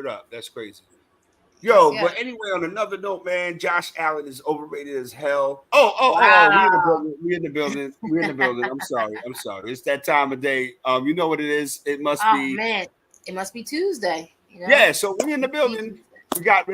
Word up. That's crazy. Yo, but anyway, on another note, man, Josh Allen is overrated as hell. Oh, we in the building. We in the building. We in the building. I'm sorry. It's that time of day. You know what it is. It must be. Man, it must be Tuesday. You know? Yeah, so we in the building. We got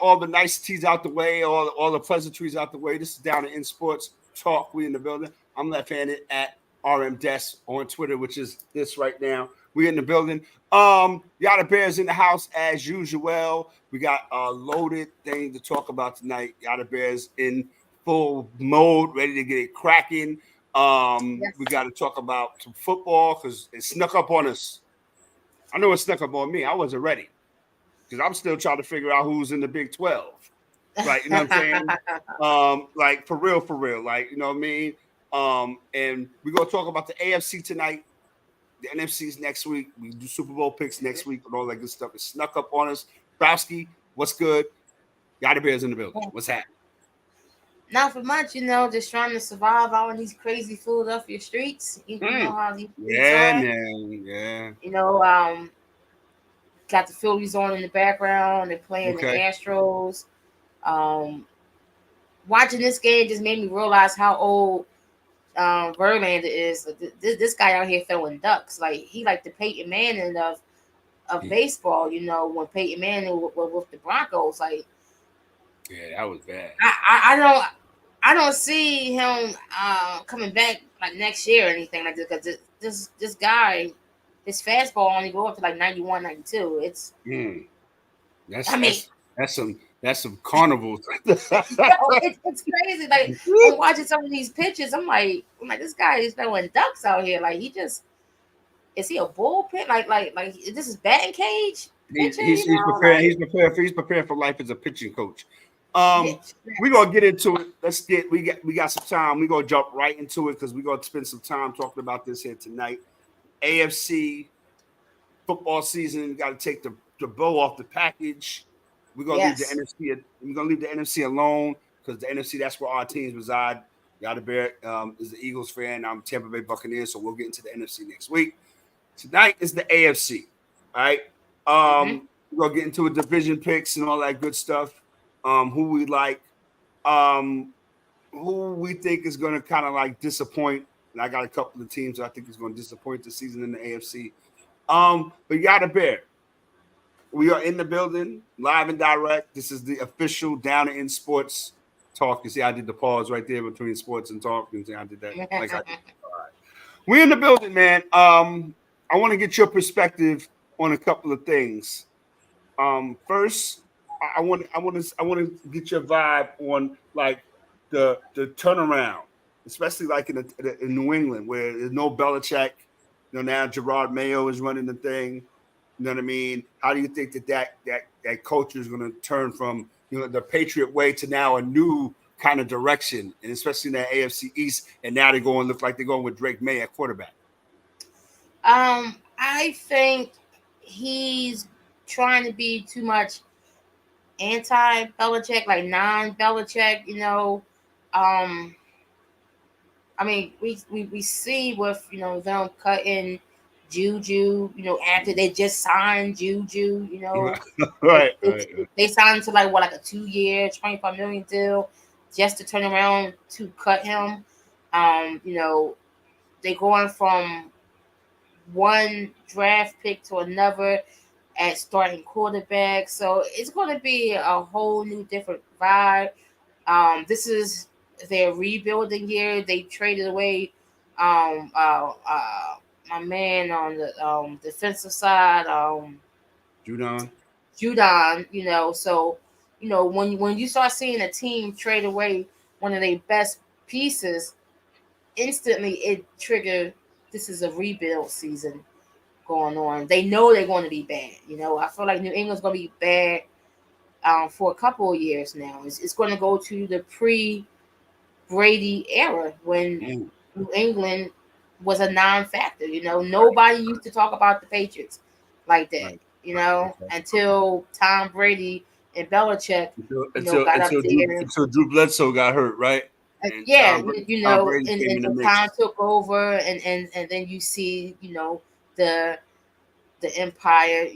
all the niceties out the way, all the pleasantries out the way. This is Down in Sports Talk. We in the building. I'm Lefthandid at RM Desk on Twitter, which is this right now. We in the building. Yadabear's in the house as usual. We got a loaded thing to talk about tonight. Yadabear's in full mode, ready to get it cracking. We got to talk about some football because it snuck up on us. I know it snuck up on me. I wasn't ready because I'm still trying to figure out who's in the Big 12. Like, you know what I'm saying? Like, for real. Like, you know what I mean? And we're going to talk about the AFC tonight. The NFC's next week. We do Super Bowl picks next week and all that good stuff. It snuck up on us. Browski, what's good? Yadabear's in the building. What's happening? Not for much, just trying to survive out on these crazy Philadelphia streets. You know how these streets are. Yeah. Got the Phillies on in the background. They're playing the Astros. Watching this game just made me realize how old Verlander is. This guy out here throwing ducks. Like, he like the Peyton Manning of baseball, when Peyton Manning was with the Broncos. Like, yeah, that was bad. I don't see him coming back like next year or anything like this, because this guy, his fastball only go up to like 91, 92. It's that's some carnival. It's crazy. Like, I'm watching some of these pitches. I'm like, this guy is throwing ducks out here. Like, is he a bullpen? Like this is batting cage? He's prepared for life as a pitching coach. We're gonna get into it. We got some time. We're gonna jump right into it because we're gonna spend some time talking about this here tonight. AFC football season. We got to take the bow off the package. We're gonna leave the NFC. We're gonna leave the NFC alone because the NFC, that's where our teams reside. Yadabear is the Eagles fan. I'm Tampa Bay Buccaneers, so we'll get into the NFC next week. Tonight is the AFC. All right. We're gonna get into a division picks and all that good stuff. Who we like, who we think is gonna kind of like disappoint. And I got a couple of teams that I think is gonna disappoint this season in the AFC. But Yadabear, we are in the building, live and direct. This is the official Down in Sports Talk. You see, I did the pause right there between sports and talk. You see, I did that. Like I did. All right. We're in the building, man. I want to get your perspective on a couple of things. First, I want to get your vibe on like the turnaround, especially like in New England where there's no Belichick. Now Gerard Mayo is running the thing. You know what I mean? How do you think that culture is going to turn from the Patriot way to now a new kind of direction, and especially in that AFC East? And now look like they're going with Drake May at quarterback. I think he's trying to be too much anti-Belichick, like non-Belichick. I mean, we see with them cutting Juju, after they just signed Juju, right. They signed to like a 2-year, $25 million deal just to turn around to cut him. They're going from one draft pick to another at starting quarterback, so it's going to be a whole new different vibe. This is their rebuilding year. They traded away my man on the defensive side, Judon. So when you start seeing a team trade away one of their best pieces, instantly it triggered. This is a rebuild season going on. They know they're going to be bad. I feel like New England's going to be bad for a couple of years now. It's going to go to the pre-Brady era when New England was a non-factor. Nobody used to talk about the Patriots like that. Until Tom Brady and Belichick got up there. Until Drew Bledsoe got hurt, right? And Tom took over, and then you see, the the empire,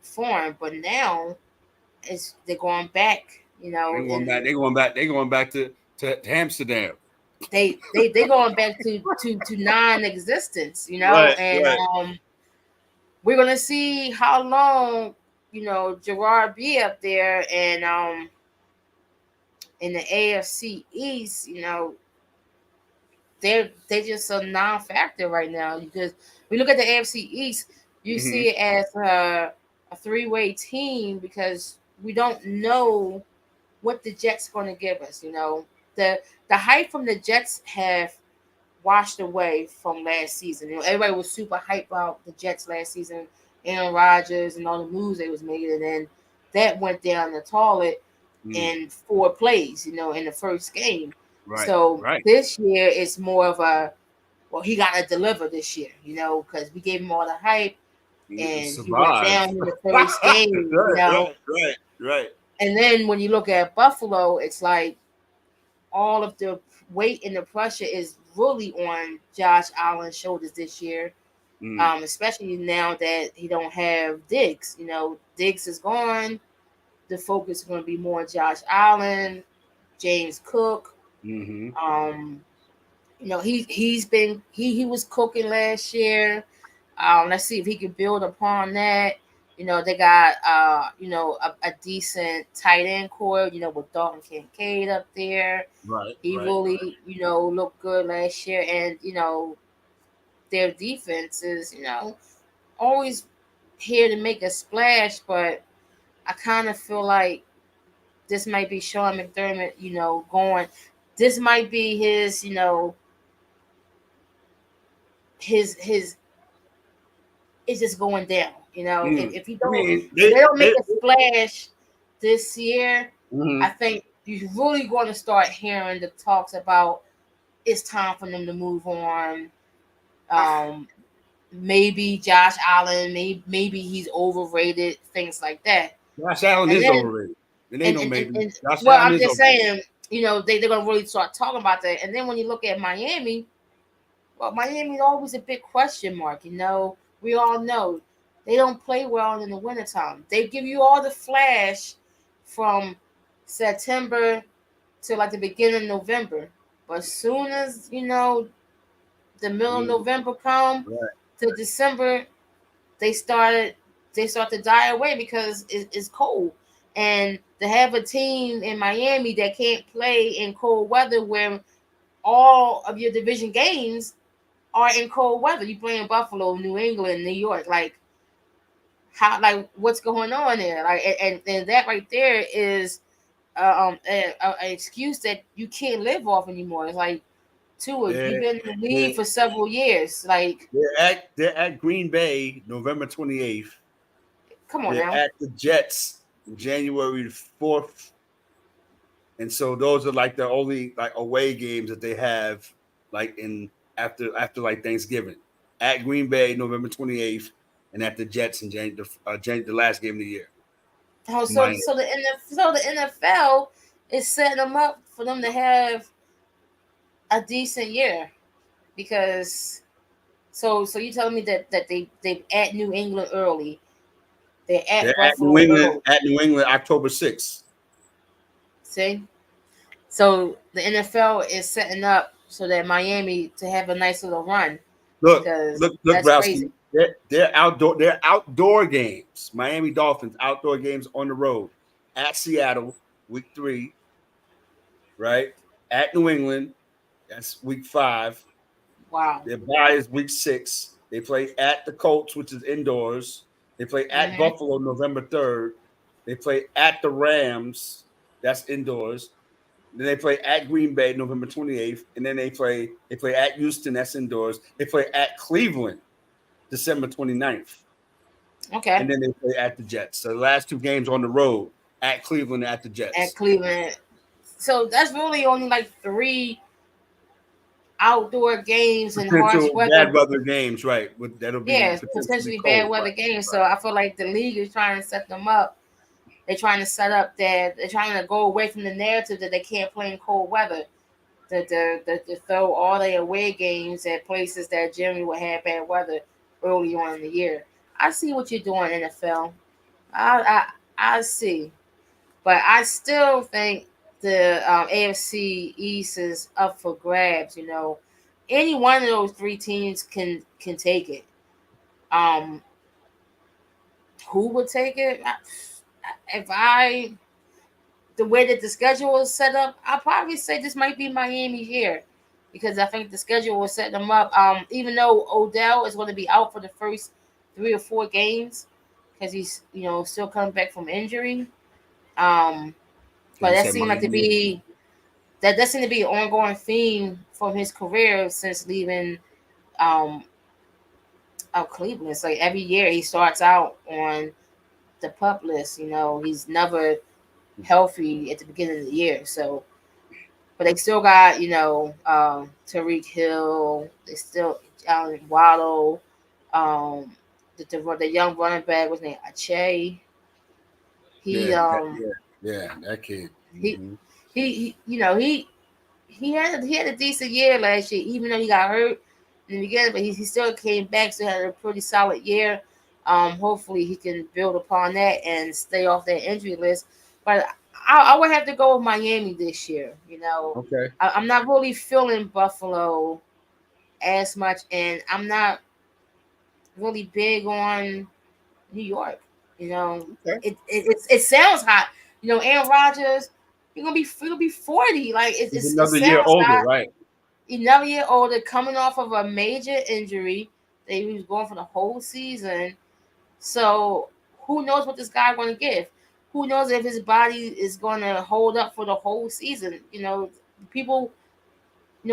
formed. But now they're going back, They're going back to Amsterdam. They going back to non-existence, Right, and right. we're gonna see how long, Gerard be up there, and in the AFC East, they're just a non-factor right now, because we look at the AFC East, you see it as a three-way team, because we don't know what the Jets are going to give us. The hype from the Jets have washed away from last season. Everybody was super hyped about the Jets last season, Aaron Rodgers and all the moves they was making, and then that went down the toilet in 4 plays, in the first game. Right. So right. This year it's more of a, well, he got to deliver this year, because we gave him all the hype, and he went down in the first game, Right. And then when you look at Buffalo, it's like all of the weight and the pressure is really on Josh Allen's shoulders this year, especially now that he don't have Diggs. Diggs is gone. The focus is going to be more on Josh Allen, James Cook. He was cooking last year. Let's see if he can build upon that. They got a decent tight end core, with Dalton Kincaid up there. Right. He really, looked good last year. And, their defense is, always here to make a splash, but I kind of feel like this might be Sean McDermott, going. This might be his, his it's just going down. If he don't, if they don't make a splash this year, I think you're really going to start hearing the talks about it's time for them to move on. Maybe Josh Allen, maybe he's overrated, things like that. Josh Allen is overrated. It ain't no maybe. I'm just saying, they're going to really start talking about that. And then when you look at Miami, well, Miami's always a big question mark. We all know they don't play well in the wintertime. They give you all the flash from September to like the beginning of November. But as soon as, the middle of November come to December, they start to die away because it's cold. And to have a team in Miami that can't play in cold weather, where all of your division games are in cold weather. You play in Buffalo, New England, New York. Like, what's going on there? Like, and that right there is an excuse that you can't live off anymore. It's like, Tua, you've been in the league for several years. Like, they're at Green Bay November 28th. Come on they're now. At the Jets January 4th. And so those are like the only like away games that they have like in after like Thanksgiving. At Green Bay November 28th, and at the Jets in the last game of the year. Oh, so the NFL is setting them up for them to have a decent year, because so you telling me that they at New England early. They're at Buffalo early. At New England October 6th. See? So the NFL is setting up so that Miami to have a nice little run. Look, Browski. They're outdoor games. Miami Dolphins outdoor games on the road. At Seattle, week 3. Right? At New England, that's week 5. Wow. Their bye is week 6. They play at the Colts, which is indoors. They play at Buffalo November 3rd. They play at the Rams. That's indoors. Then they play at Green Bay November 28th. And then they play at Houston. That's indoors. They play at Cleveland December 29th. Okay. And then they play at the Jets. So the last 2 games on the road at Cleveland and at the Jets. At Cleveland. So that's really only like 3 outdoor games and harsh weather. Bad weather games, right? That'll be potentially bad weather games. So I feel like the league is trying to set them up. They're trying to set up that they're trying to go away from the narrative that they can't play in cold weather. To throw all their away games at places that generally will have bad weather early on in the year. I see what you're doing, NFL. I see, but I still think the AFC East is up for grabs. Any one of those three teams can take it. Um, who would take it? If the way that the schedule is set up, I'll probably say this might be Miami's year because I think the schedule will set them up. Even though Odell is going to be out for the first 3 or 4 games because he's still coming back from injury. But that seemed like to be that seemed to be an ongoing theme from his career since leaving of Cleveland. It's like every year he starts out on the pup list. He's never healthy at the beginning of the year. So, but they still got Tariq Hill. They still Waddle. The young running back was named Ache. That kid. Mm-hmm. He had a decent year last year, even though he got hurt in the beginning, but he still came back, so had a pretty solid year. Hopefully he can build upon that and stay off that injury list. But I would have to go with Miami this year. Okay. I'm not really feeling Buffalo as much, and I'm not really big on New York. Okay. It sounds hot. Aaron Rodgers, he's gonna be 40. Like He's another year older, hot. Right? Another year older, coming off of a major injury that he was going for the whole season. So who knows what this guy going to give? Who knows if his body is going to hold up for the whole season? People,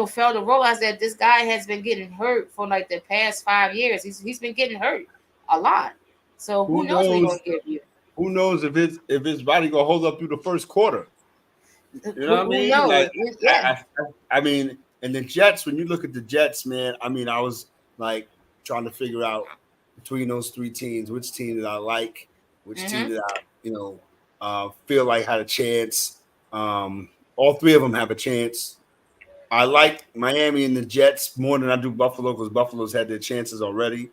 fail to realize that this guy has been getting hurt for like the past 5 years. He's been getting hurt a lot. So who knows what he's going to give you? Who knows if his body going to hold up through the first quarter? You know what I mean? Knows? Like, yeah. I mean, and the Jets. When you look at the Jets, man, I mean, I was like trying to figure out between those three teams, which team that I like, which team that I feel like had a chance. All three of them have a chance. I like Miami and the Jets more than I do Buffalo because Buffalo's had their chances already.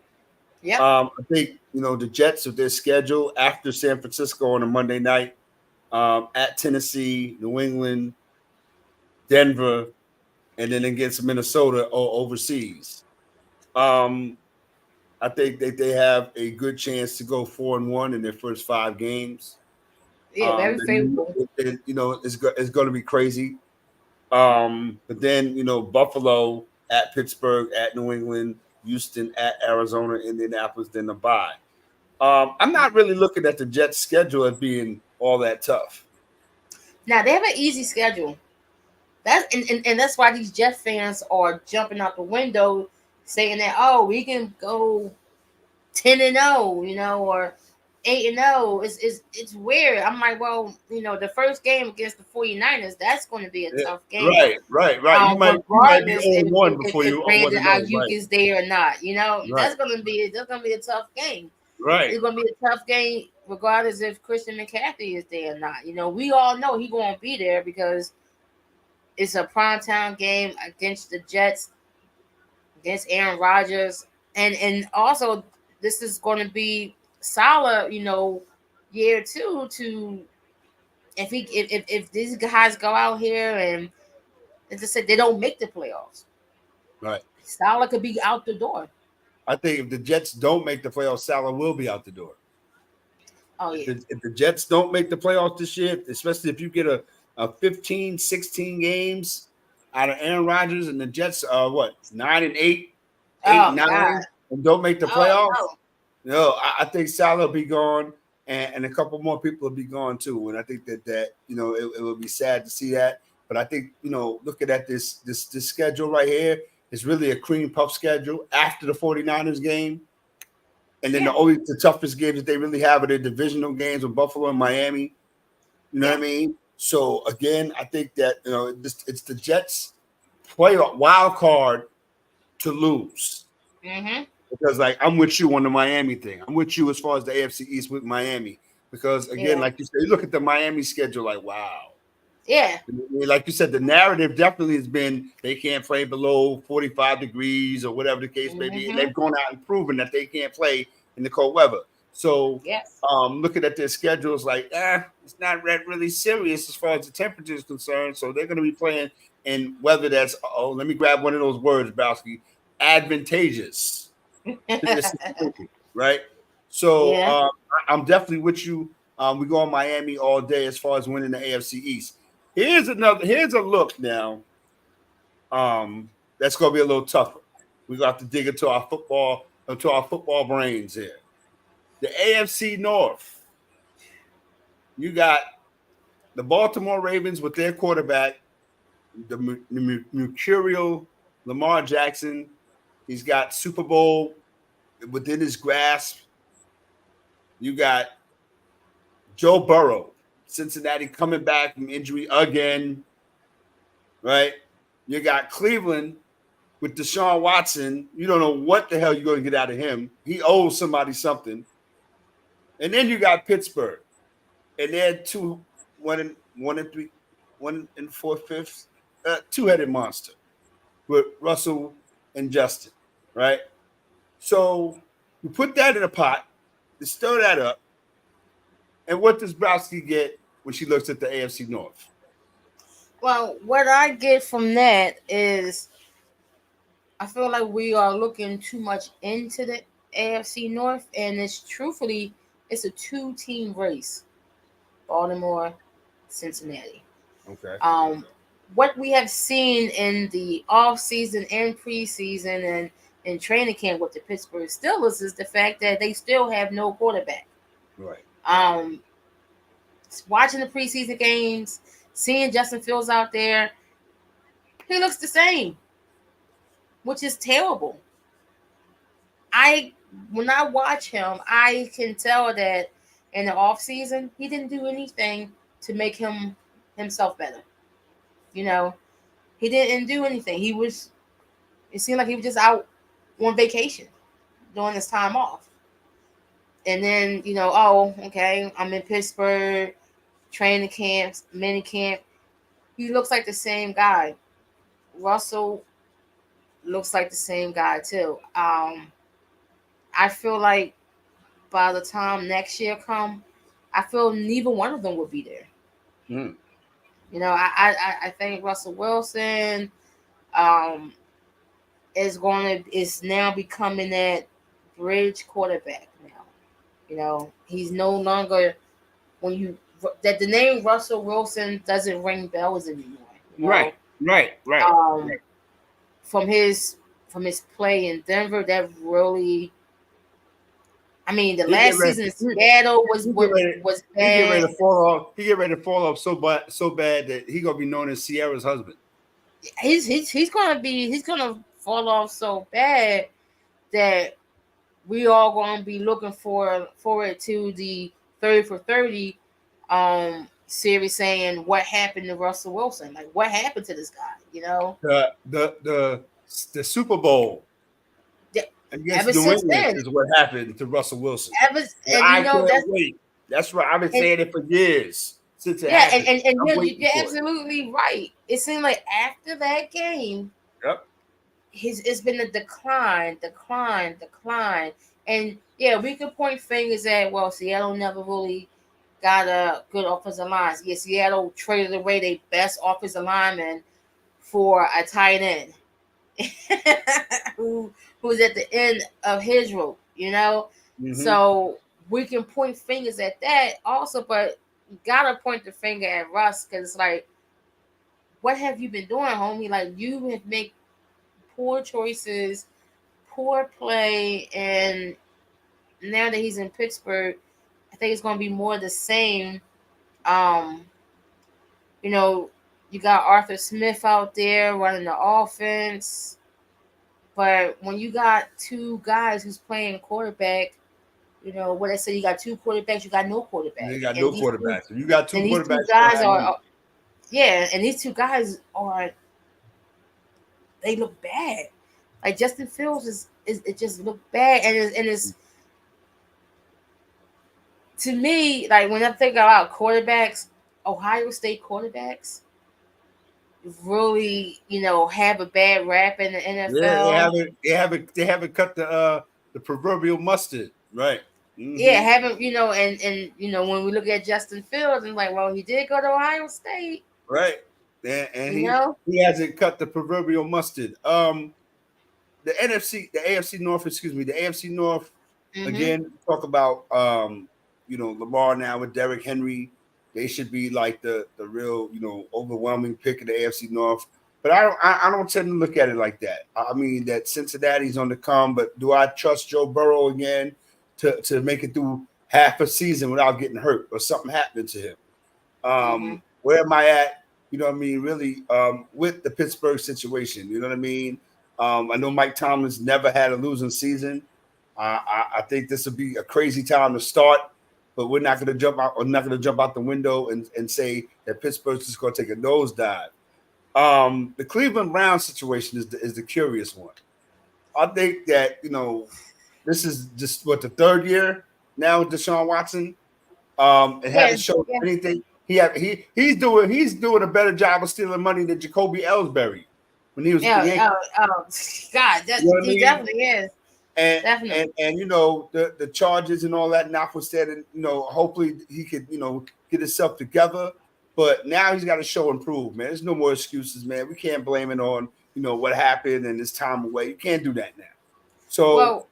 Yeah. I think the Jets with their schedule after San Francisco on a Monday night, at Tennessee, New England, Denver, and then against Minnesota or overseas. I think that they have a good chance to go 4-1 in their first 5 games. Yeah, very favorable. It's going to be crazy. But then Buffalo at Pittsburgh, at New England, Houston, at Arizona, Indianapolis, then the bye. I'm not really looking at the Jets' schedule as being all that tough. Now they have an easy schedule. And that's why these Jet fans are jumping out the window saying that, we can go 10-0, or 8-0. It's weird. I'm like, well, the first game against the 49ers, that's going to be a tough game. Right. You might be 0-1 before you Brandon Ayuk is there or not. Right. That's going to be a tough game. Right. It's going to be a tough game regardless if Christian McCaffrey is there or not. We all know he's going to be there because it's a primetime game against the Jets, against Aaron Rodgers, and also this is going to be solid, year 2 to if these guys go out here and, as I said, they don't make the playoffs. Right. Salah could be out the door. I think if the Jets don't make the playoffs, Salah will be out the door. Oh, yeah. If the Jets don't make the playoffs this year, especially if you get a 15, 16 games out of Aaron Rodgers and the Jets are 9-8, 8-9, God. and don't make the playoffs. No, I think Salah will be gone, and a couple more people will be gone too. And I think that it will be sad to see that. But I think looking at this schedule right here, it's really a cream puff schedule after the 49ers game. And then the toughest games that they really have are their divisional games with Buffalo and Miami. You know what I mean? So again, I think that it's the Jets' playoff wild card to lose. Mm-hmm. Because I'm with you on the Miami thing. I'm with you as far as the AFC East with Miami. Because again, like you said, you look at the Miami schedule, like wow. Yeah. Like you said, the narrative definitely has been they can't play below 45 degrees or whatever the case may be. And they've gone out and proven that they can't play in the cold weather. So Yes. looking at their schedules, like, it's not really serious as far as the temperature is concerned. So they're going to be playing in weather that's, let me grab one of those words, Bowski, advantageous to their situation, right? So Yeah. I'm definitely with you. We go on Miami all day as far as winning the AFC East. Here's a look now. That's going to be a little tougher. We got to dig into our football brains here. The AFC North. You got the Baltimore Ravens with their quarterback, the mercurial Lamar Jackson. He's got Super Bowl within his grasp. You got Joe Burrow, Cincinnati, coming back from injury again, right? You got Cleveland with Deshaun Watson. You don't know what the hell you're going to get out of him. He owes somebody something. And then you got Pittsburgh, and they're 1 and 4/5, two-headed monster with Russell and Justin, right? So you put that in a pot, you stir that up, and what does Browski get when she looks at the AFC North? Well, what I get from that is I feel like we are looking too much into the AFC North, and it's a 2-team race. Baltimore, Cincinnati. Okay. What we have seen in the offseason and preseason and in training camp with the Pittsburgh Steelers is the fact that they still have no quarterback. Right. Watching the preseason games, seeing Justin Fields out there, he looks the same, which is terrible. When I watch him, I can tell that in the offseason, he didn't do anything to make himself better. You know, he didn't do anything. It seemed like he was just out on vacation during his time off. And then, okay, I'm in Pittsburgh, training camps, mini camp. He looks like the same guy. Russell looks like the same guy too. I feel like by the time next year come, I feel neither one of them will be there. Mm. I think Russell Wilson is now becoming that bridge quarterback now. He's no longer that the name Russell Wilson doesn't ring bells anymore. Right. From his play in Denver, that really. I mean, the last season in Seattle was bad. He get ready to fall off. He get ready to fall off so bad that he gonna be known as Sierra's husband. He's gonna fall off so bad that we all gonna be looking forward to the 30 for 30 series saying what happened to Russell Wilson, like what happened to this guy, the Super Bowl. Against New England is what happened to Russell Wilson. That's right. I've been saying it for years since it happened. And you're absolutely right. It seemed like after that game, yep, it's been a decline. And yeah, we could point fingers at Seattle never really got a good offensive line. Yeah, Seattle traded away their best offensive lineman for a tight end. who's at the end of his rope, Mm-hmm. So we can point fingers at that also, but you gotta point the finger at Russ because it's like, what have you been doing, homie? Like, you have made poor choices, poor play, and now that he's in Pittsburgh, I think it's gonna be more the same. You got Arthur Smith out there running the offense. But when you got two guys who's playing quarterback, what I say, you got two quarterbacks, you got no quarterback. You got no quarterbacks. You got two quarterbacks. These two guys and these two guys they look bad. Like Justin Fields it just looked bad, and it's to me, like when I think about quarterbacks, Ohio State quarterbacks really, have a bad rap in the NFL. Yeah, they haven't cut the proverbial mustard Right. Yeah, haven't and when we look at Justin Fields and like, well, he did go to Ohio State. Right. And he hasn't cut the proverbial mustard. The AFC North, the AFC North, again, talk about Lamar now with Derrick Henry. They should be like the real, overwhelming pick of the AFC North. But I don't tend to look at it like that. I mean that Cincinnati's on the come, but do I trust Joe Burrow again to make it through half a season without getting hurt or something happening to him? Where am I at? You know what I mean? Really, with the Pittsburgh situation, you know what I mean? I know Mike Tomlin's never had a losing season. I think this would be a crazy time to start, but we're not going to jump out the window and say that Pittsburgh's just going to take a nosedive. The Cleveland Browns situation is the curious one. I think that this is just the third year now with Deshaun Watson. It hasn't shown anything. He's doing a better job of stealing money than Jacoby Ellsbury when he was God, he definitely is. And the charges and all that notwithstanding, hopefully he could get himself together. But now he's got to show and prove, man. There's no more excuses, man. We can't blame it on what happened and his time away. You can't do that now. So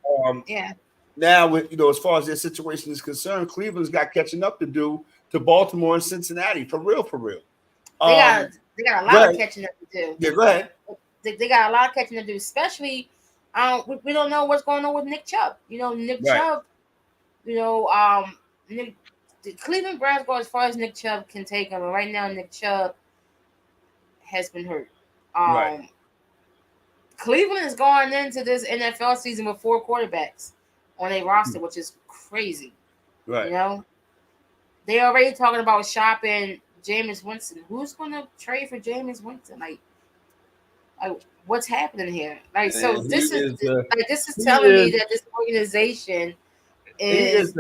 now with as far as their situation is concerned, Cleveland's got catching up to do to Baltimore and Cincinnati for real. They got a lot of catching up to do. Yeah, go ahead. They got a lot of catching up to do, especially we don't know what's going on with Nick Chubb. Chubb. The Cleveland Browns go as far as Nick Chubb can take him, and right now Nick Chubb has been hurt. Cleveland is going into this NFL season with 4 quarterbacks on a roster, which is crazy. Right. They already talking about shopping Jameis Winston. Who's going to trade for Jameis Winston? Like what's happening here? This is telling me that this organization is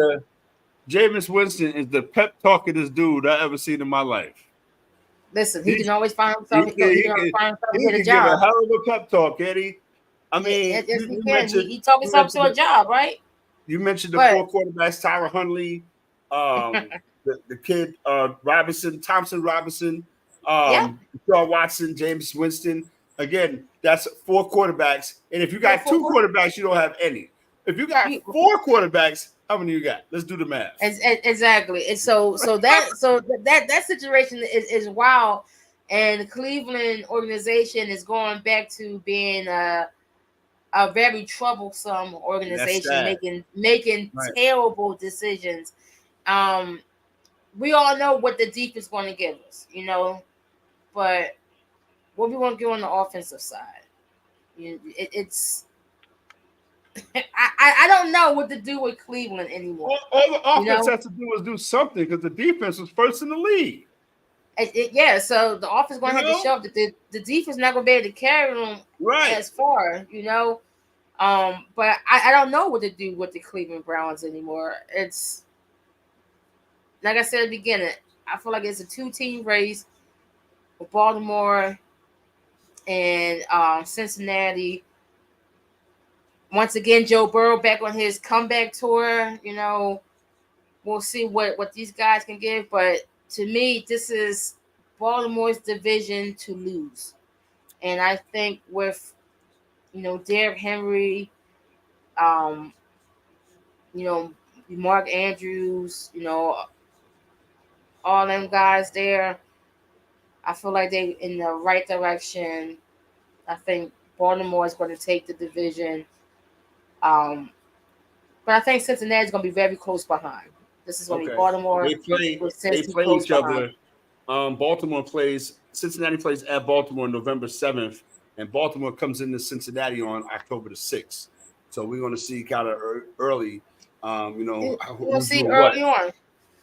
Jameis Winston is the pep talkingest dude I ever seen in my life. Listen, he can always find himself. He can get a job. Give a hell of a pep talk, Eddie. I mean, yes, he can. He talked himself to a job, right? You mentioned the 4 quarterbacks: Tyler Huntley, the kid Thompson Robinson, Sean Watson, James Winston. Again, that's 4 quarterbacks. And if you got 2 quarterbacks, you don't have any. If you got 4 quarterbacks, how many you got? Let's do the math. Exactly. And so that situation is wild. And the Cleveland organization is going back to being a very troublesome organization, making terrible decisions. We all know what the defense is going to give us, but what we want to do on the offensive side, it's. I don't know what to do with Cleveland anymore. All the offense has to do is do something because the defense was first in the league. So the offense is going to have to show up that the defense is not going to be able to carry them as far, But I don't know what to do with the Cleveland Browns anymore. It's like I said at the beginning, I feel like it's a 2-team race with Baltimore and Cincinnati. Once again, Joe Burrow back on his comeback tour. We'll see what these guys can give. But to me, this is Baltimore's division to lose. And I think with, Derrick Henry, Mark Andrews, all them guys there, I feel like they in the right direction. I think Baltimore is going to take the division. But I think Cincinnati is going to be very close behind. This is going to be Baltimore. They play each other. Cincinnati plays at Baltimore on November 7th, and Baltimore comes into Cincinnati on October the 6th. So we're going to see kind of early. We'll see early on.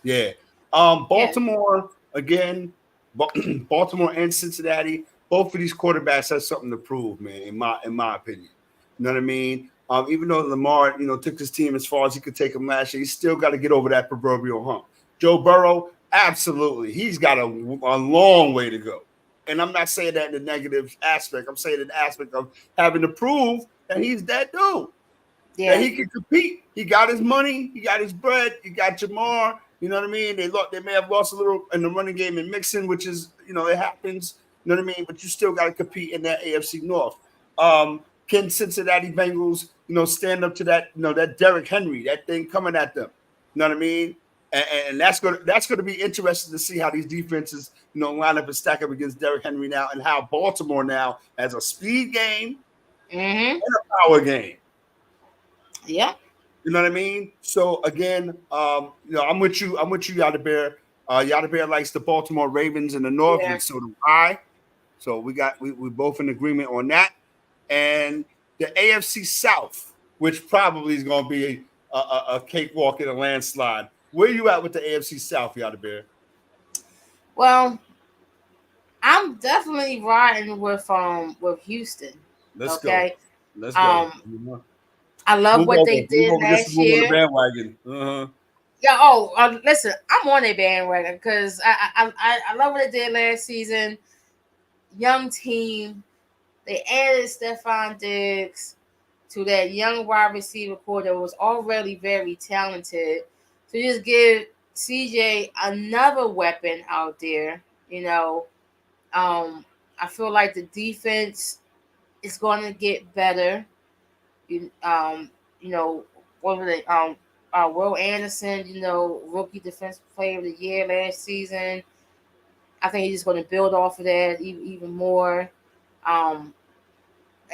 Yeah. Baltimore again. Baltimore and Cincinnati. Both of these quarterbacks have something to prove, man. In my opinion, you know what I mean. Even though Lamar, took his team as far as he could take them last year, he's still got to get over that proverbial hump. Joe Burrow, absolutely, he's got a long way to go. And I'm not saying that in the negative aspect. I'm saying in the aspect of having to prove that he's that dude. that he can compete. He got his money, he got his bread, he got Jamar. You know what I mean? They may have lost a little in the running game and mixing, which is, it happens. You know what I mean? But you still got to compete in that AFC North. Can Cincinnati Bengals, stand up to that, that Derrick Henry, that thing coming at them? You know what I mean? And that's gonna be interesting to see how these defenses, line up and stack up against Derrick Henry now, and how Baltimore now has a speed game and a power game. Yeah. You know what I mean? So again, I'm with you. Yadabear. Yadabear likes the Baltimore Ravens in the North, and so do I. So we both in agreement on that. And the AFC South, which probably is going to be a cakewalk and a landslide. Where you at with the AFC South, Yadabear? Well, I'm definitely riding with Houston. Let's go. I love what they did last year. On the bandwagon. Uh-huh. Yeah. Listen, I'm on a bandwagon because I love what they did last season. Young team. They added Stefon Diggs to that young wide receiver core that was already very talented. So just give CJ another weapon out there. I feel like the defense is going to get better. What was it? Will Anderson, rookie defensive player of the year last season. I think he's just going to build off of that even more. And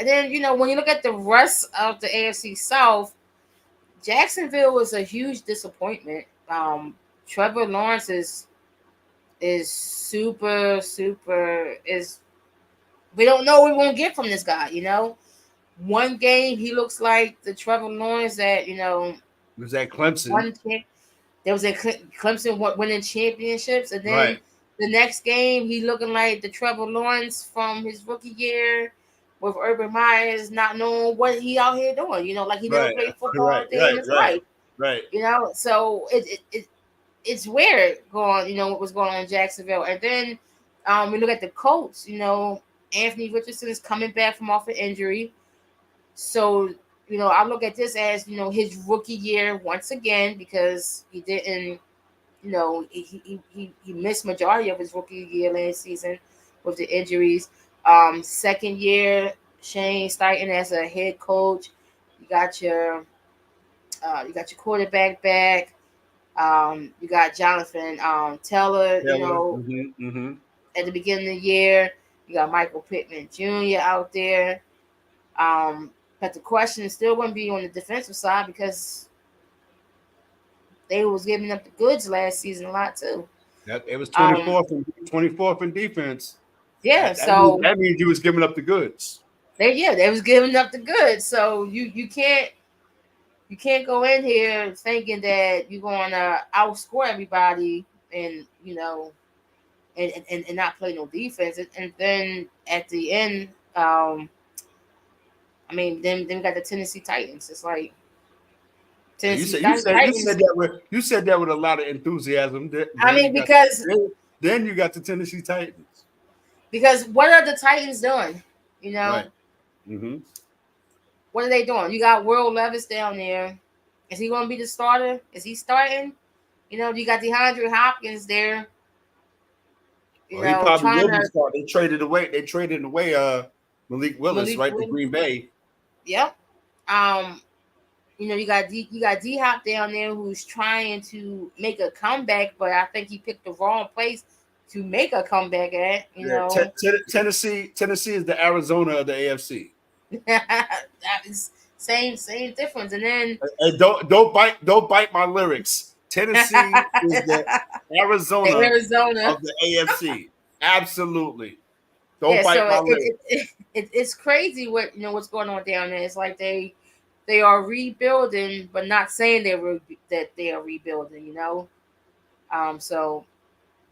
then, when you look at the rest of the AFC South, Jacksonville was a huge disappointment. Trevor Lawrence is super. We don't know what we're going to get from this guy, One game, he looks like the Trevor Lawrence that, was at Clemson. There was a Clemson winning championships. And then the next game, he looking like the Trevor Lawrence from his rookie year with Urban Myers not knowing what he out here doing. Like he never played football a day in his life. Right. So it's weird going, what was going on in Jacksonville. And then we look at the Colts, Anthony Richardson is coming back from off an injury. So, I look at this as, his rookie year once again, because he didn't, he missed majority of his rookie year last season with the injuries. Second year, Shane Steichen as a head coach. You got your quarterback back. You got Jonathan Taylor, at the beginning of the year. You got Michael Pittman Jr. out there. But the question is still going to be on the defensive side because they was giving up the goods last season a lot too. It was 24th in defense. Yeah, that means you was giving up the goods. They was giving up the goods. So you can't go in here thinking that you're going to outscore everybody and and not play no defense. And then at the end, then we got the Tennessee Titans. It's like you said that with a lot of enthusiasm. Because then you got the Tennessee Titans. Because what are the Titans doing? Right. Mm-hmm. What are they doing? You got Will Levis down there. Is he going to be the starter? Is he starting? You got DeAndre Hopkins there. He probably will be starting. They traded away Malik Willis, to Green Bay. Yep. You got D-Hop down there who's trying to make a comeback, but I think he picked the wrong place to make a comeback at. Tennessee is the Arizona of the AFC. That is same difference. And then don't bite my lyrics. Tennessee is the Arizona of the AFC. Absolutely. Don't bite my lyrics. It's crazy what's going on down there. It's like they are rebuilding, but not saying that they are rebuilding. So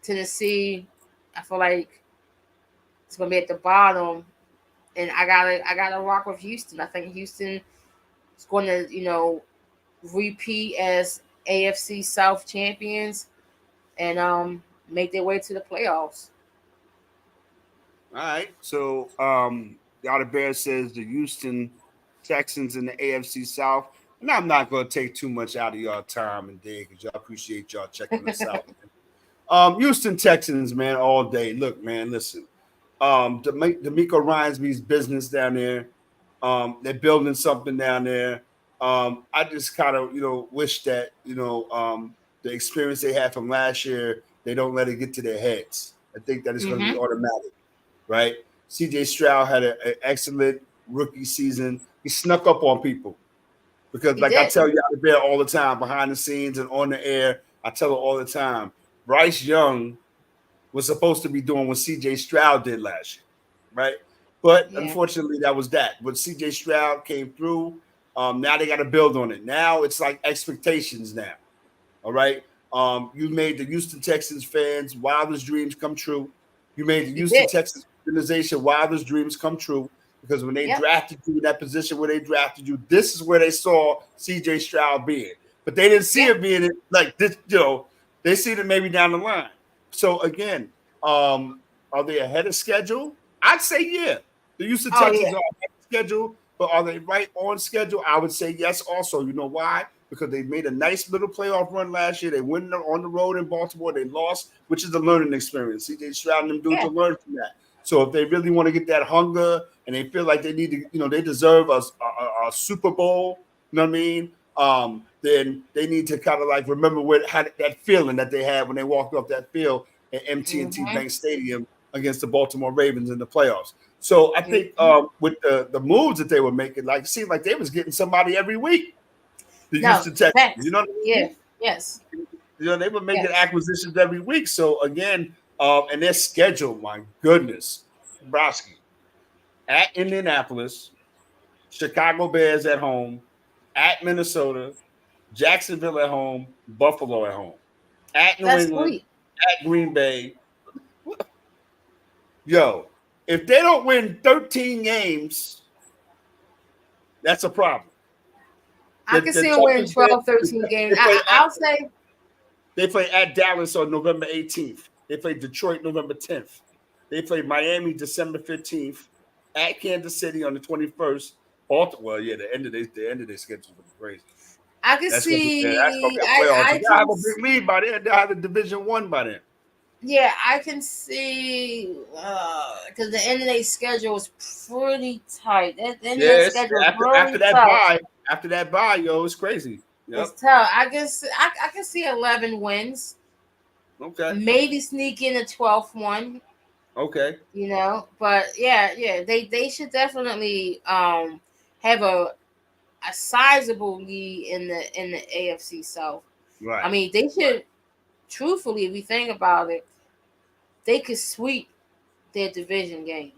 Tennessee, I feel like it's gonna be at the bottom, and I gotta rock with Houston. I think Houston is going to repeat as AFC South champions and make their way to the playoffs. All right, so Yadabear says the Houston Texans in the AFC South. And I'm not going to take too much out of y'all time and day because y'all appreciate y'all checking us out. Houston Texans, man, all day. Look, man, listen. D'Amico Ryansby's business down there. They're building something down there. I just kind of, wish that, the experience they had from last year, they don't let it get to their heads. I think that it's going to be automatic, right? CJ Stroud had an excellent rookie season. He snuck up on people because, I tell Yadabear all the time, behind the scenes and on the air, I tell her all the time, Bryce Young was supposed to be doing what CJ Stroud did last year, right? But unfortunately, that was that. But CJ Stroud came through. Now they got to build on it. Now it's like expectations now. All right. You made the Houston Texans fans' wildest dreams come true. You made the Houston Texans organization wildest dreams come true because when they drafted you in that position where they drafted you, this is where they saw CJ Stroud being. But they didn't see it being like this, they see it maybe down the line. So again, are they ahead of schedule? I'd say yeah. The Houston Texans are ahead of schedule, but are they right on schedule? I would say yes also. You know why? Because they made a nice little playoff run last year. They went on the road in Baltimore. They lost, which is a learning experience. CJ Stroud and them dudes to learn from that. So if they really want to get that hunger and they feel like they need to, they deserve a Super Bowl, you know what I mean? Then they need to kind of like remember that feeling that they had when they walked off that field at MT&T Bank Stadium against the Baltimore Ravens in the playoffs. So I think with the moves that they were making, like it seemed like they was getting somebody every week. The Houston Texans, you know what I mean? Yeah, yes. They were making acquisitions every week. So again, and their schedule, my goodness, Browski, at Indianapolis, Chicago Bears at home, at Minnesota, Jacksonville at home, Buffalo at home, at New England, at Green Bay. Yo, if they don't win 13 games, that's a problem. I can see them winning 12, 13 games. I'll say they play at Dallas on November 18th. They play Detroit November 10th. They play Miami December 15th. At Kansas City on the 21st. Baltimore, the end of their schedule is crazy. I can see. That's gonna be a playoff. They'll have a big lead by then. They'll have a Division 1 by then. Yeah, I can see because the end of their schedule is pretty tight. After that bye, yo, it's crazy. Yep. It's tough. I can see 11 wins. Okay. Maybe sneak in a 12th one. Okay. But they should definitely have a sizable lead in the AFC South. Right. I mean, they should. Truthfully, if we think about it, they could sweep their division games.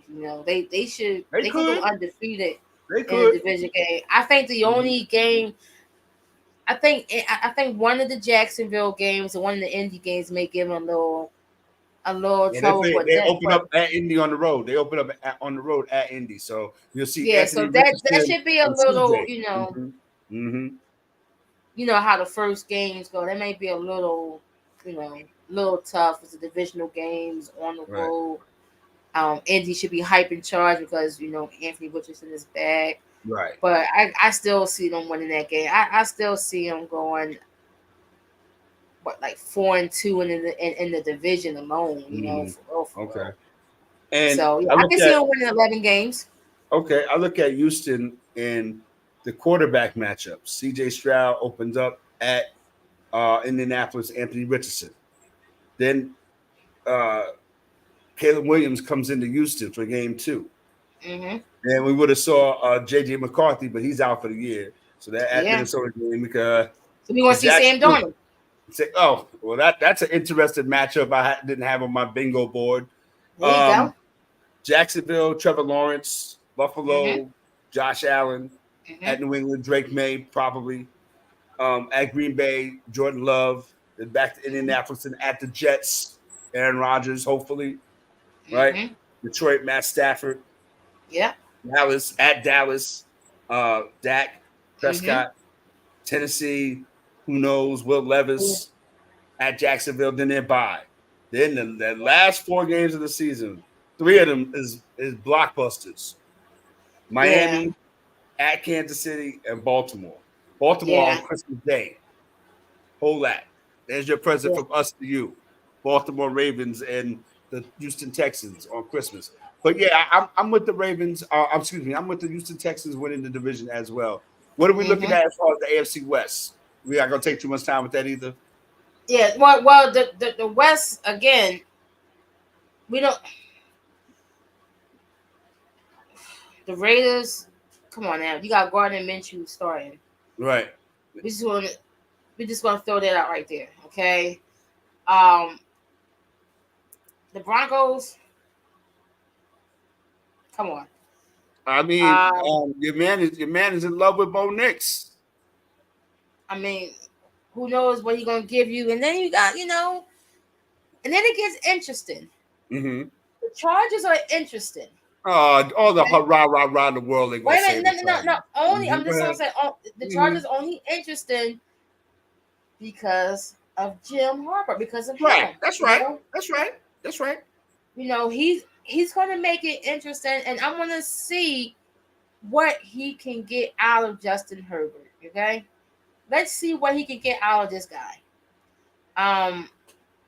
They should. They could go undefeated in the division game. I think the only game. I think one of the Jacksonville games and one of the Indy games may give them a little trouble. They open up at Indy on the road. They open up on the road at Indy, so you'll see. Yeah, Anthony so that should be a little, you know how the first games go. That may be a little, little tough. It's a divisional games on the road. Indy should be hype in charge because Anthony Richardson is back. Right. But I still see them winning that game. I still see them going, like 4-2 in the division alone. Okay. And so I can see them winning 11 games. Okay, I look at Houston in the quarterback matchup. CJ Stroud opens up at Indianapolis, Anthony Richardson. Then Caleb Williams comes into Houston for game 2. Mm-hmm. And we would have saw J.J. McCarthy, but he's out for the year. So that at Minnesota game, because so we want to see Sam Darnold. Oh, well, that's an interesting matchup. I didn't have on my bingo board. There you go. Jacksonville, Trevor Lawrence, Buffalo, Josh Allen. At New England, Drake May probably. At Green Bay, Jordan Love. Then back to Indianapolis and at the Jets, Aaron Rodgers, hopefully. Right? Detroit, Matt Stafford. Yeah. Dallas, Dak, Prescott. Tennessee, who knows, Will Levis. At Jacksonville, then they're bye. Then the last 4 games of the season, 3 of them is blockbusters. Miami, at Kansas City, and Baltimore. Baltimore Yeah. on Christmas Day. Hold that. There's your present from us to you. Baltimore Ravens and the Houston Texans on Christmas. But yeah, I'm with the Ravens. Excuse me, I'm with the Houston Texans winning the division as well. What are we looking at as far as the AFC West? We not gonna take too much time with that either. Yeah. Well, the West again. We don't. The Raiders. Come on now, you got Gardner Minshew starting. Right. We just want to throw that out right there. Okay. Um. The Broncos. Come on. I mean, your man is in love with Bo Nix. I mean, who knows what he's gonna give you? And then you got, and then it gets interesting. Mm-hmm. The Chargers are interesting. All the rah around the world. Wait a minute, no. Only I'm just gonna say the Chargers only interesting because of Jim Harper, because of him. That's right. That's right. He's gonna make it interesting, and I'm gonna see what he can get out of Justin Herbert. Okay, let's see what he can get out of this guy.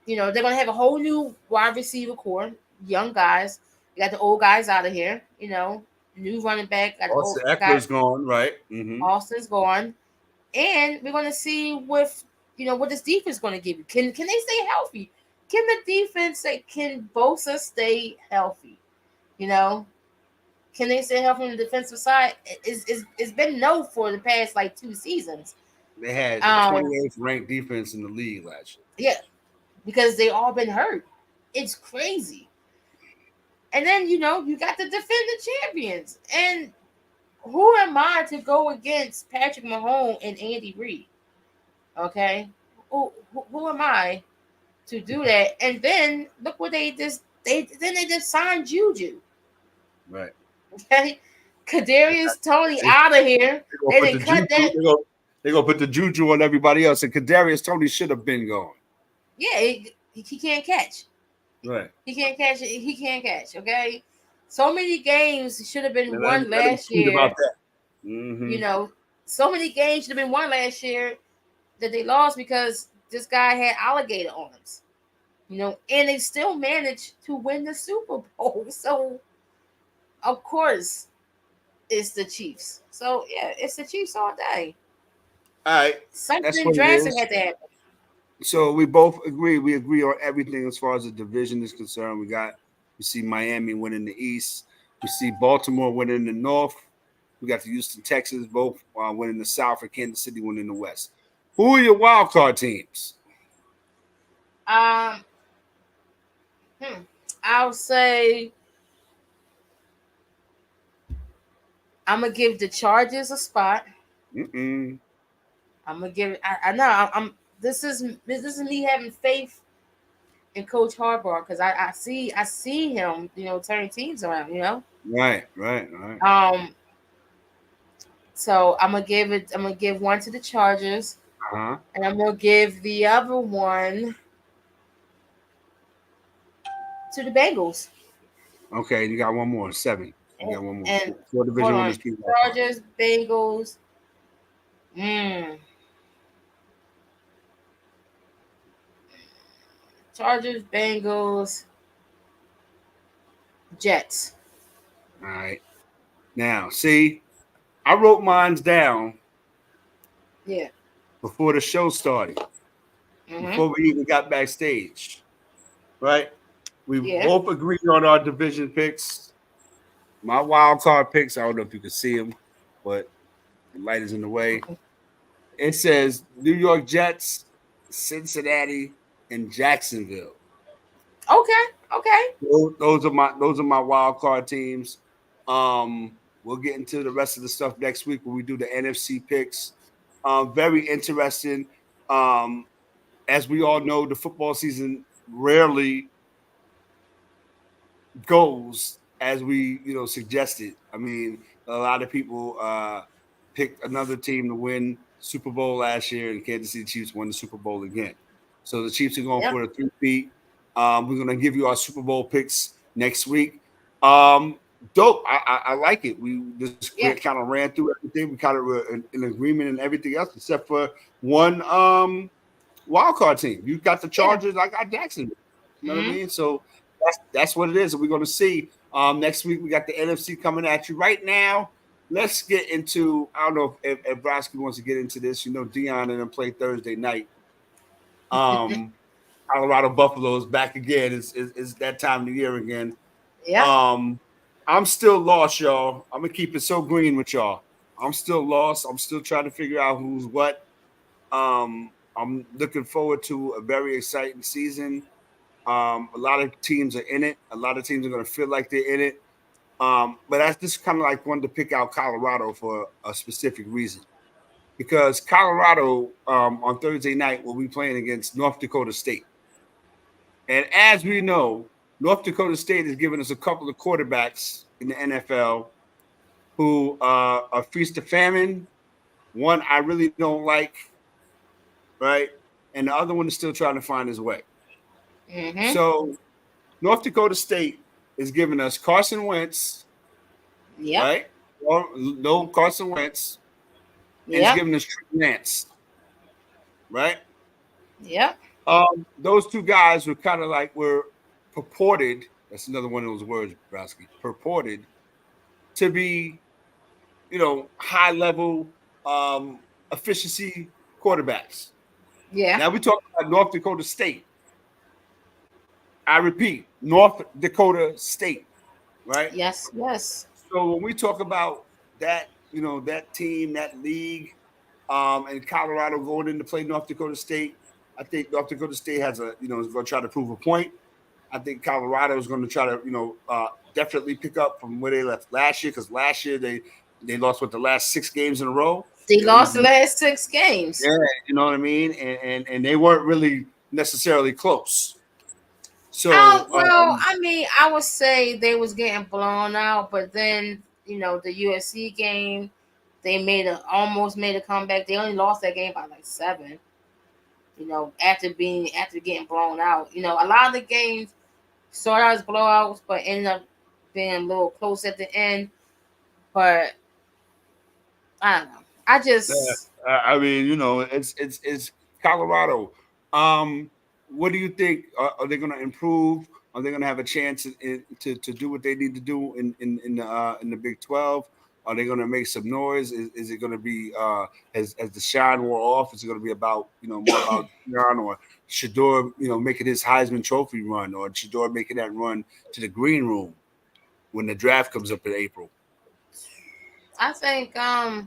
They're gonna have a whole new wide receiver core, young guys. You got the old guys out of here. New running back. Got Austin Eckler's gone, right? Mm-hmm. Austin's gone, and we're gonna see what this defense is gonna give you. Can they stay healthy? Can the defense can Bosa stay healthy? Can they stay healthy on the defensive side? It's been no for the past 2 seasons. They had the 28th ranked defense in the league last year. Yeah, because they all been hurt. It's crazy. And then you got the defending champions. And who am I to go against Patrick Mahomes and Andy Reid? Okay, who am I to do that? And then look what they just signed Juju. Right. Okay, Kadarius Toney out of here. They didn't cut that. They're gonna put the juju on everybody else, and Kadarius Toney should have been gone. Yeah, he can't catch. Right. He can't catch it. He can't catch. Okay, so many games should have been won last year. About that. Mm-hmm. So many games should have been won last year that they lost because this guy had alligator arms. And they still managed to win the Super Bowl. So, of course, it's the Chiefs. So yeah, it's the Chiefs all day. All right. Something drastic had to happen. So we both agree. We agree on everything as far as the division is concerned. We see Miami winning the East. We see Baltimore winning the North. We got the Houston Texans both winning the South, and Kansas City winning the West. Who are your wild card teams? I'll say I'm gonna give the Chargers a spot. I'm gonna give. I know. This is me having faith in Coach Harbaugh because I see him, turning teams around. Right. So I'm gonna give one to the Chargers, and I'm gonna give the other one to the Bengals. Okay, you got one more. 7. You got one more. And 4 division winners. Chargers, Bengals. Chargers, Bengals, Jets. All right. Now, see, I wrote mine down. Yeah. Before the show started. Before we even got backstage. Right? We both agreed on our division picks. My wild card picks, I don't know if you can see them, but the light is in the way. It says New York Jets, Cincinnati, and Jacksonville. Okay. Those are my wild card teams. We'll get into the rest of the stuff next week when we do the NFC picks. Very interesting. As we all know, the football season rarely goes as we suggested. I mean, a lot of people picked another team to win Super Bowl last year, and Kansas City Chiefs won the Super Bowl again. So the Chiefs are going for a 3-peat. We're going to give you our Super Bowl picks next week. dope. I like it. We just Yeah. kind of ran through everything. We kind of were in agreement and everything else except for one wild card team. You got the Chargers. I got Jacksonville. You know what I mean? So that's what it is. And we're going to see. Next week we got the NFC coming at you. Right now, let's get into. I don't know if Brosky wants to get into this. You know, Dion and them play Thursday night. Colorado Buffalo is back again. It's that time of the year again. Yeah. I'm still lost, y'all. I'm gonna keep it so green with y'all. I'm still lost. I'm still trying to figure out who's what. I'm looking forward to a very exciting season. A lot of teams are in it. A lot of teams are gonna feel like they're in it. But I just kind of like wanted to pick out Colorado for a specific reason. Because Colorado on Thursday night will be playing against North Dakota State. And as we know, North Dakota State has given us a couple of quarterbacks in the NFL who are feast of famine. One I really don't like, right? And the other one is still trying to find his way. So North Dakota State is giving us Carson Wentz, right? Or no Carson Wentz, and it's giving us Trey Lance, right? Yep. Those two guys were kind of like were purported. That's another one of those words, Browski. Purported to be, high level efficiency quarterbacks. Yeah. Now we talk about North Dakota State. I repeat, North Dakota State, right? Yes. Yes. So when we talk about that, that team, that league, and Colorado going in to play North Dakota State, I think North Dakota State has is going to try to prove a point. I think Colorado is going to try to, definitely pick up from where they left last year, because last year they lost the last 6 games in a row. They lost the last 6 games. Yeah, you know what I mean, and they weren't really necessarily close. So, I mean, I would say they was getting blown out, but then the USC game, they almost made a comeback. They only lost that game by like 7. After getting blown out. A lot of the games started out as blowouts, but ended up being a little close at the end. But I don't know. I mean, it's Colorado. What do you think? Are they going to improve? Are they going to have a chance to do what they need to do in the Big 12? Are they going to make some noise? Is it going to be as the shine wore off? Is it going to be about more about Deion or Shador making his Heisman Trophy run, or Shador making that run to the green room when the draft comes up in April? I think I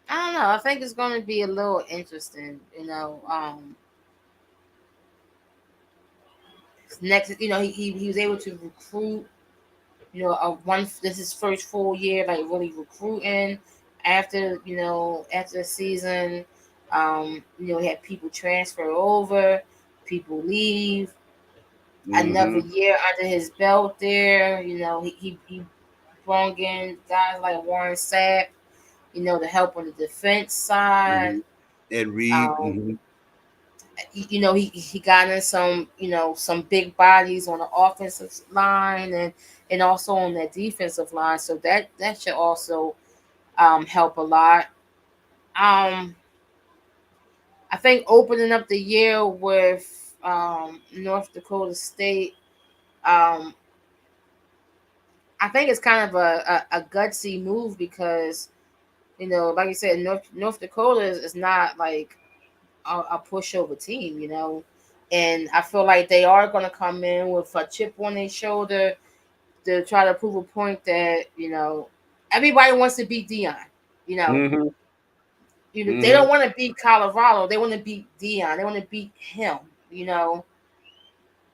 don't know. I think it's going to be a little interesting. Next, he was able to recruit. This is his first full year, like really recruiting. After the season, he had people transfer over, people leave. Another year under his belt there. He brought in guys like Warren Sapp, to help on the defense side. And Reed. He got in some big bodies on the offensive line and also on the defensive line. So that should also help a lot. I think opening up the year with North Dakota State, I think it's kind of a gutsy move because, like you said, North Dakota is not like a pushover team, and I feel like they are going to come in with a chip on their shoulder to try to prove a point that everybody wants to beat Deion. They don't want to beat Colorado; they want to beat Deion. They want to beat him.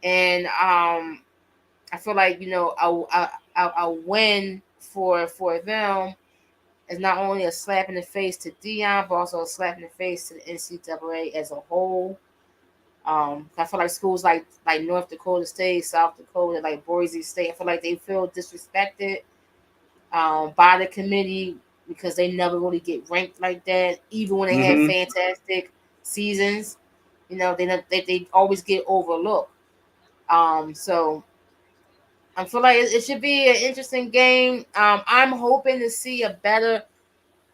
And I feel like a win for them is not only a slap in the face to Deion, but also a slap in the face to the NCAA as a whole. I feel like schools like North Dakota State, South Dakota, like Boise State, I feel like they feel disrespected by the committee because they never really get ranked like that, even when they have fantastic seasons. They always get overlooked. So I feel like it should be an interesting game. I'm hoping to see a better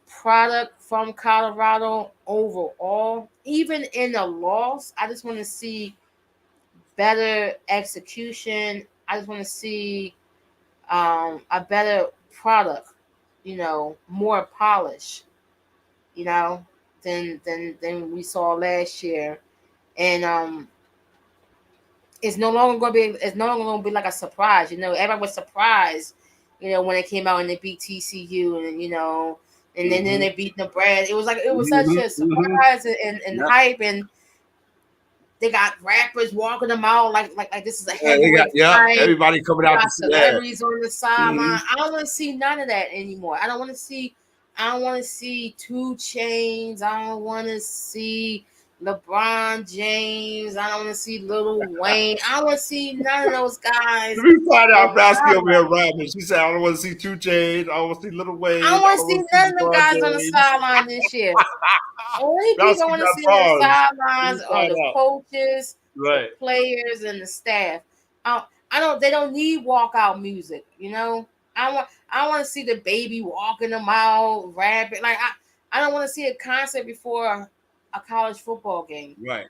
product from Colorado overall. Even in a loss, I just want to see better execution. I just want to see a better product, more polish, than we saw last year. And it's no longer gonna be like a surprise. Everyone was surprised, when it came out and they beat TCU and then they beat Nebraska. It was such a surprise and hype, and they got rappers walking them out like this is a heavyweight fight. Everybody coming out. Celebrities on the sideline. I don't want to see none of that anymore. I don't want to see 2 Chainz. I don't want to see LeBron James. I don't want to see Lil Wayne. I don't want to see none of those guys. Let me find out basketball man rapping. She said, I don't want to see 2 Chainz. I don't want to see Lil Wayne. I don't want to see none of the guys on the sideline this year. Only people I want to see on the sidelines are the coaches, the players, and the staff. They don't need walkout music, I want to see the baby walking them out, rapping. Like I don't want to see a concert before a college football game. Right.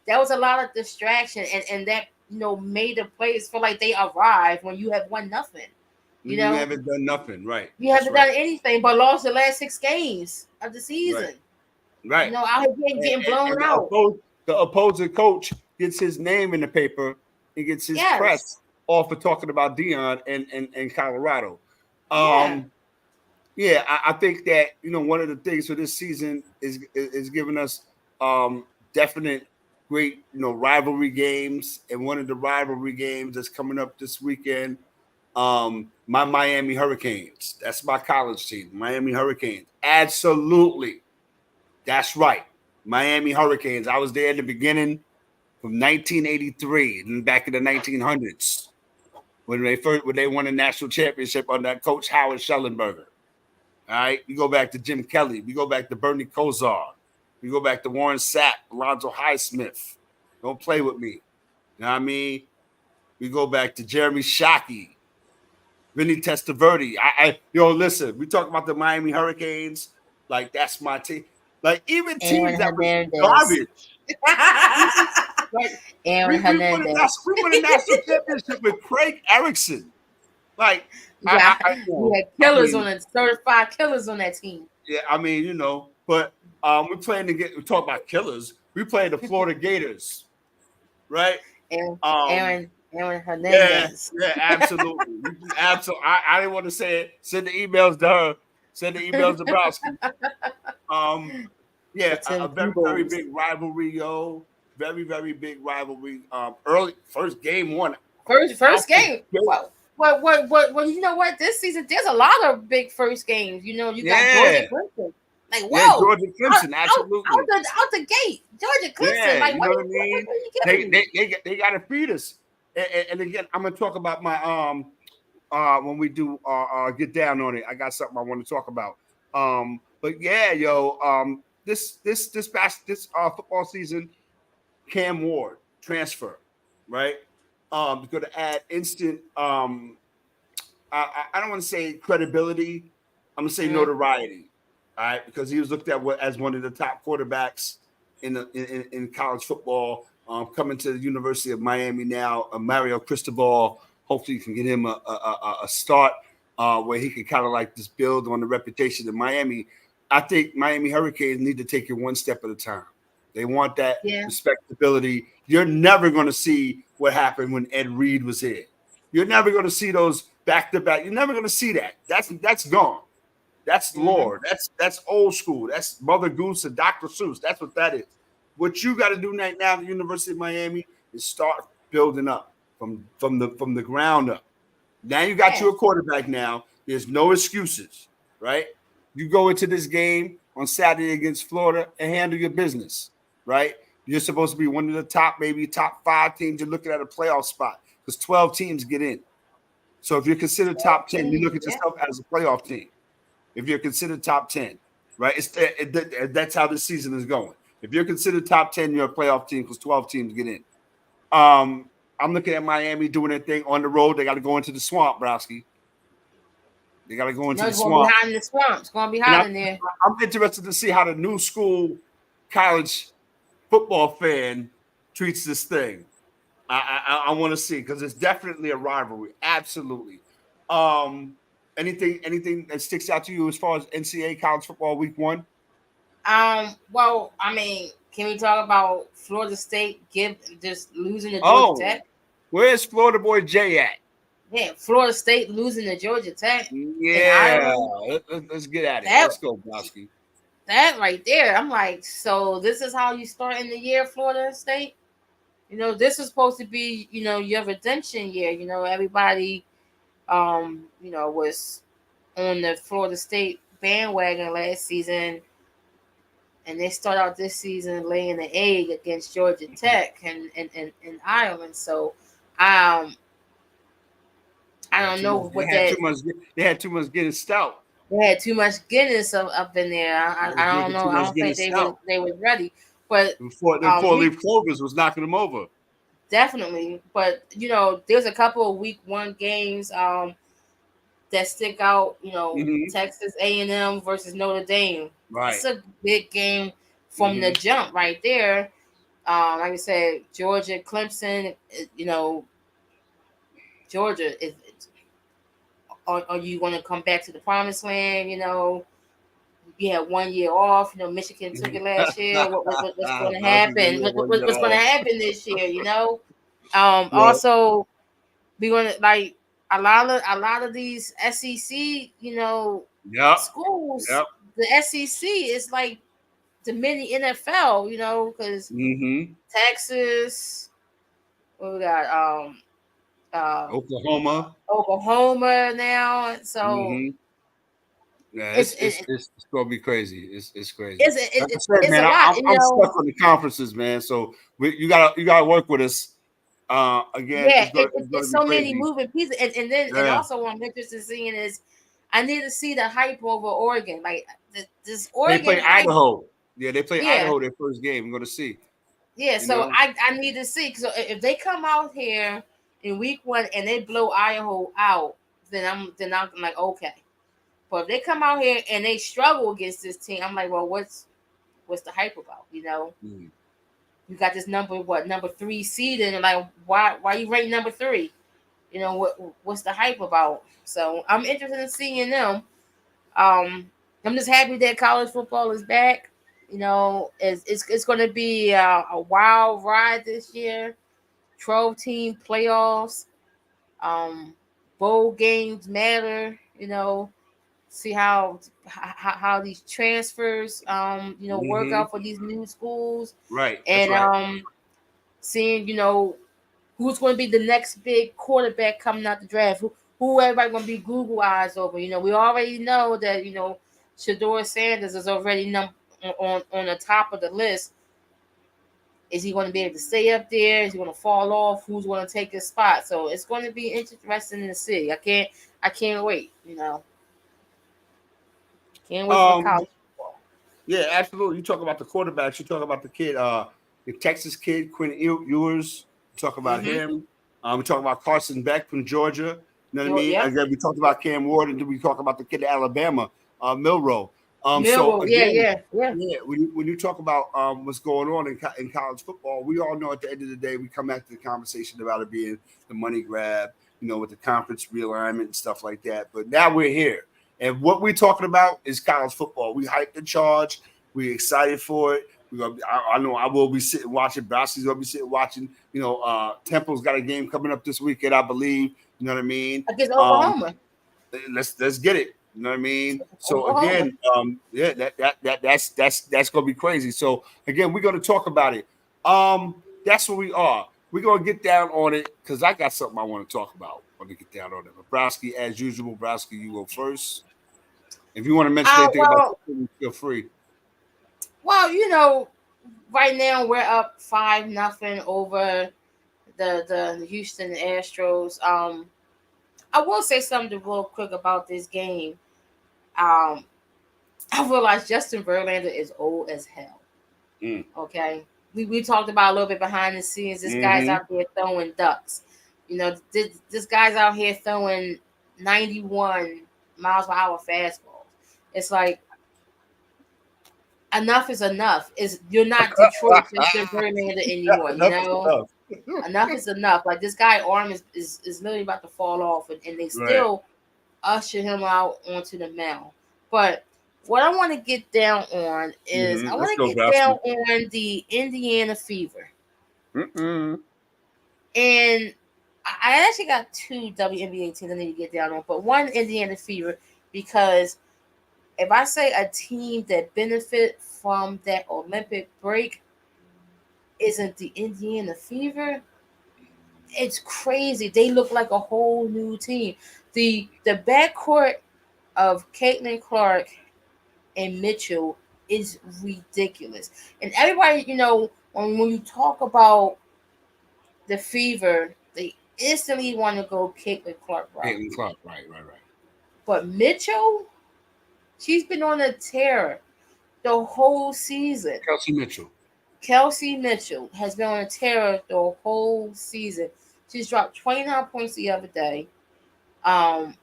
That was a lot of distraction, and that made the players feel like they arrived when you have won nothing. You haven't done nothing, right? You haven't done anything but lost the last 6 games of the season. Right. Out here getting blown out. The opposing coach gets his name in the paper and gets his press off for talking about Deion and Colorado. I think that one of the things for this season is giving us definite great rivalry games, and one of the rivalry games that's coming up this weekend, my Miami Hurricanes. That's my college team, Miami Hurricanes. Absolutely, that's right, Miami Hurricanes. I was there in the beginning from 1983 and back in the 1900s when they won a national championship under Coach Howard Schellenberger. All right, we go back to Jim Kelly. We go back to Bernie Kosar. We go back to Warren Sapp, Alonzo Highsmith. Don't play with me. You know what I mean? We go back to Jeremy Shockey, Vinny Testaverde. Listen, we talk about the Miami Hurricanes. Like, that's my team. Like, even teams that were garbage. Aaron Hernandez. We won a national championship with Craig Erickson. Like, we had killers on it, certified killers on that team. Yeah, but we're playing we talk about killers. We play the Florida Gators, right? Aaron Hernandez. Yeah, absolutely. Absolutely. I didn't want to say it. Send the emails to her. Send the emails to Browski. A very, very big rivalry, yo. Very, very big rivalry. Early first game one. First game. Well, you know what? This season, there's a lot of big first games. You got Georgia Clemson. Like, whoa. Yeah, Georgia Clemson, absolutely. Out the gate. Georgia Clemson. Like, what I mean? They got to feed us. And again, I'm going to talk about my when we do get down on it. I got something I want to talk about. But yeah, this football season, Cam Ward transfer, right? Going to add instant. I don't want to say credibility. I'm going to say notoriety. All right, because he was looked at as one of the top quarterbacks in college football. Coming to the University of Miami now, Mario Cristobal. Hopefully, you can get him a start where he can kind of like just build on the reputation of Miami. I think Miami Hurricanes need to take it one step at a time. They want that respectability. You're never going to see what happened when Ed Reed was here. You're never going to see those back-to-back. You're never going to see that. That's gone. That's lore. That's old school. That's Mother Goose and Dr. Seuss. That's what that is. What you got to do right now at the University of Miami is start building up from the ground up. Now you got you a quarterback now. There's no excuses, right? You go into this game on Saturday against Florida and handle your business, right? You're supposed to be one of the top 5 teams. You're looking at a playoff spot because 12 teams get in. So if you're considered top 10, you look at yourself as a playoff team. If you're considered top 10, right? That's how this season is going. If you're considered top 10, you're a playoff team because 12 teams get in. I'm looking at Miami doing their thing on the road. They got to go into the swamp, Browski. They got to go into the It's swamp. Gonna be hot in the swamp. It's gonna be hot in there. I'm interested to see how the new school college football fan treats this thing. I want to see because it's definitely a rivalry. Absolutely. Anything that sticks out to you as far as NCAA college football week 1? Well, I mean, can we talk about Florida State just losing to Georgia Tech? Where's Florida boy Jay at? Yeah, Florida State losing to Georgia Tech. Yeah, let's get at it. Let's go, Browski. That right there, I'm like, so this is how you start in the year, Florida State. This is supposed to be, your redemption year. Everybody, was on the Florida State bandwagon last season, and they start out this season laying the egg against Georgia Tech and Ireland. So, I don't know what that. They had too much Guinness stout. They had too much Guinness up in there. I don't know. I don't think they were ready. But the 4-leaf clovers was knocking them over. Definitely. But there's a couple of week 1 games that stick out. Texas A&M versus Notre Dame. Right. It's a big game from the jump right there. Like I said, Georgia, Clemson. Georgia is. Are you going to come back to the promised land? You had 1 year off. Michigan took it last year. What's going to happen? What's going to happen this year? Also, we're going to like a lot of these SEC, schools. Yep. The SEC is like the mini NFL, because Texas. What we got? Oklahoma now. So yeah, it's gonna be crazy. It's crazy. It's man, a lot. I'm stuck on the conferences, man. So you gotta work with us. Again, yeah, it's so many moving pieces, and also what I'm interested in seeing is I need to see the hype over Oregon. Like this Oregon. They play Idaho. Yeah, they play Idaho their first game. I'm gonna see. Yeah, so I need to see. So if they come out here in week 1 and they blow Idaho out, then I'm like, okay. But if they come out here and they struggle against this team, I'm like, well, what's the hype about? You got this number 3 seed, and like, why you rank number 3? What's the hype about? So I'm interested in seeing them. I'm just happy that college football is back. It's going to be a wild ride this year. 12-team playoffs. Bowl games matter. See how these transfers work out for these new schools. Right. And seeing who's going to be the next big quarterback coming out the draft. Who everybody going to be Google eyes over. We already know that Shedeur Sanders is already on the top of the list. Is he going to be able to stay up there? Is he going to fall off? Who's going to take his spot? So it's going to be interesting to see. I can't wait. Can't wait for college football. Yeah, absolutely. You talk about the quarterbacks. You talk about the kid, the Texas kid, Quinn Ewers. You talk about him. We talk about Carson Beck from Georgia. You know what I mean? Yep. Again, we talked about Cam Ward, and then we talk about the kid at Alabama, Milroe. So again, when you talk about what's going on in college football, we all know at the end of the day, we come back to the conversation about it being the money grab, with the conference realignment and stuff like that. But now we're here. And what we're talking about is college football. We hyped the charge. We're excited for it. I know I will be sitting watching. Browski's going to be sitting watching. Temple's got a game coming up this weekend, I believe. You know what I mean? Against Oklahoma. Let's get it. You know what I mean? So again, that's going to be crazy. So again, we're going to talk about it. That's where we are. We're going to get down on it because I got something I want to talk about. I want to get down on it. But Browski, as usual, you go first. If you want to mention anything about it, feel free. Well, right now we're up 5-0 over the Houston Astros. I will say something real quick about this game. I realized Justin Verlander is old as hell. Okay. we talked about a little bit behind the scenes. This guy's out there throwing ducks. This guy's out here throwing 91 miles per hour fastballs. It's like enough is enough. You're not Detroit Pistons Verlander anymore. Enough is enough. Like this guy's arm is literally about to fall off, and they still usher him out onto the mound. But what I want to get down on is I want to get down on the Indiana Fever. And I actually got two WNBA teams I need to get down on, but one Indiana Fever, because if I say a team that benefit from that Olympic break isn't the Indiana Fever, it's crazy. They look like a whole new team. The backcourt of Caitlin Clark and Mitchell is ridiculous. And everybody, when you talk about the Fever, they instantly want to go Caitlin Clark. Caitlin Clark, right. But Mitchell, she's been on a tear the whole season. Kelsey Mitchell has been on a tear the whole season. She's dropped 29 points the other day. Aaliyah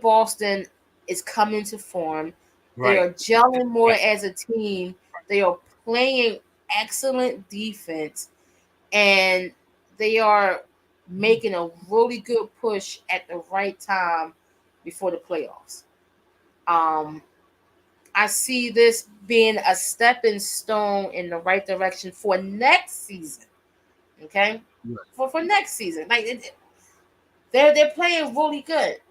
Boston is coming to form. Right. They are gelling more as a team. They are playing excellent defense. And they are making a really good push at the right time before the playoffs. I see this being a stepping stone in the right direction for next season. Okay? Right. For next season. Like they're playing really good.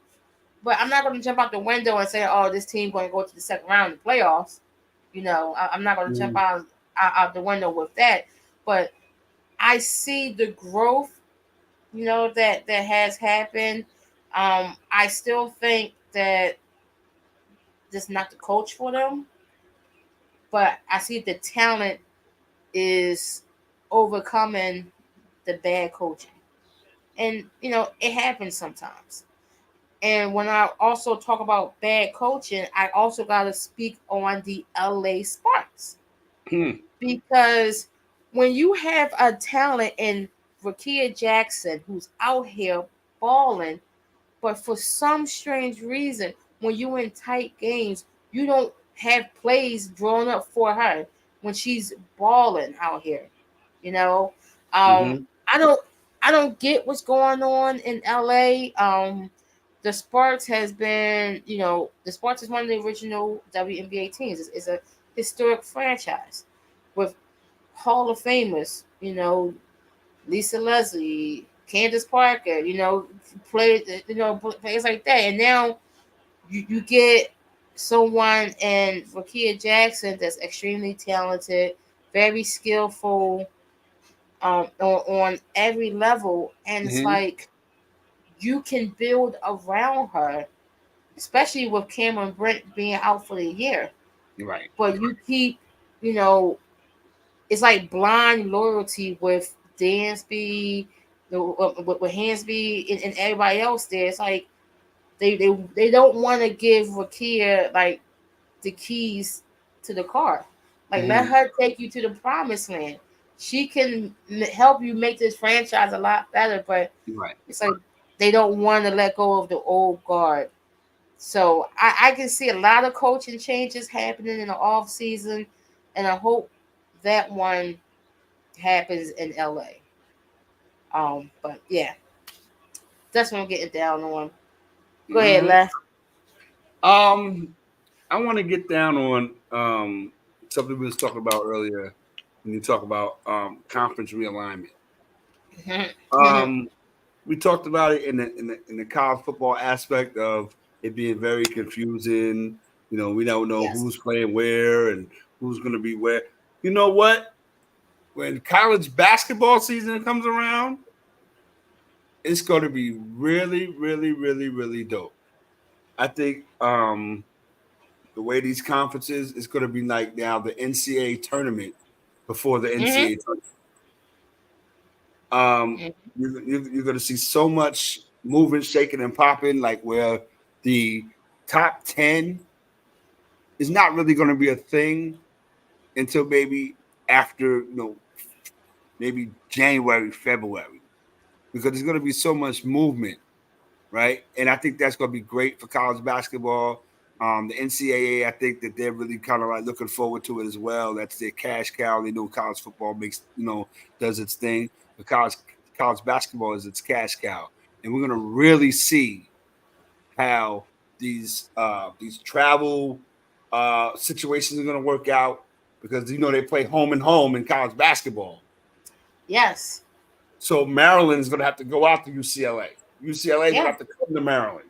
But I'm not going to jump out the window and say, oh, this team going to go to the second round of the playoffs. I'm not going to jump out the window with that. But I see the growth, that has happened. I still think that this is not the coach for them, but I see the talent is overcoming the bad coaching. And, it happens sometimes. And when I also talk about bad coaching, I also got to speak on the LA Sparks. Because when you have a talent in Rakia Jackson who's out here balling, but for some strange reason, when you're in tight games, you don't have plays drawn up for her when she's balling out here. I don't get what's going on in LA. The Sparks has been, the Sparks is one of the original WNBA teams. It's a historic franchise with Hall of Famers, Lisa Leslie, Candace Parker, played, players like that. And now you get someone in Rakia Jackson that's extremely talented, very skillful on every level. And it's like you can build around her, especially with Cameron Brent being out for the year. Right. But you keep, it's like blind loyalty with Dansby, with Hansby and everybody else there. It's like they don't want to give Rakia like the keys to the car. Like let her take you to the promised land. She can help you make this franchise a lot better, but it's like they don't want to let go of the old guard. So I can see a lot of coaching changes happening in the off season, and I hope that one happens in LA. But yeah, that's what I'm getting down on. Go ahead, Left. I want to get down on something we was talking about earlier when you talk about conference realignment. We talked about it in the college football aspect of it being very confusing. We don't know who's playing where and who's going to be where. You know what? When college basketball season comes around, it's going to be really, really, really, really dope. I think the way these conferences is going to be like now the NCAA tournament before the NCAA tournament. You're going to see so much moving, shaking, and popping, like where the top 10 is not really going to be a thing until maybe after maybe January, February, because there's going to be so much movement, right? And I think that's going to be great for college basketball. The NCAA, I think that they're really kind of like looking forward to it as well. That's their cash cow. They know college football does its thing. But college basketball is its cash cow, and we're going to really see how these travel situations are going to work out, because they play home and home in college basketball. Yes. So Maryland's going to have to go out to UCLA. UCLA's going to have to come to Maryland.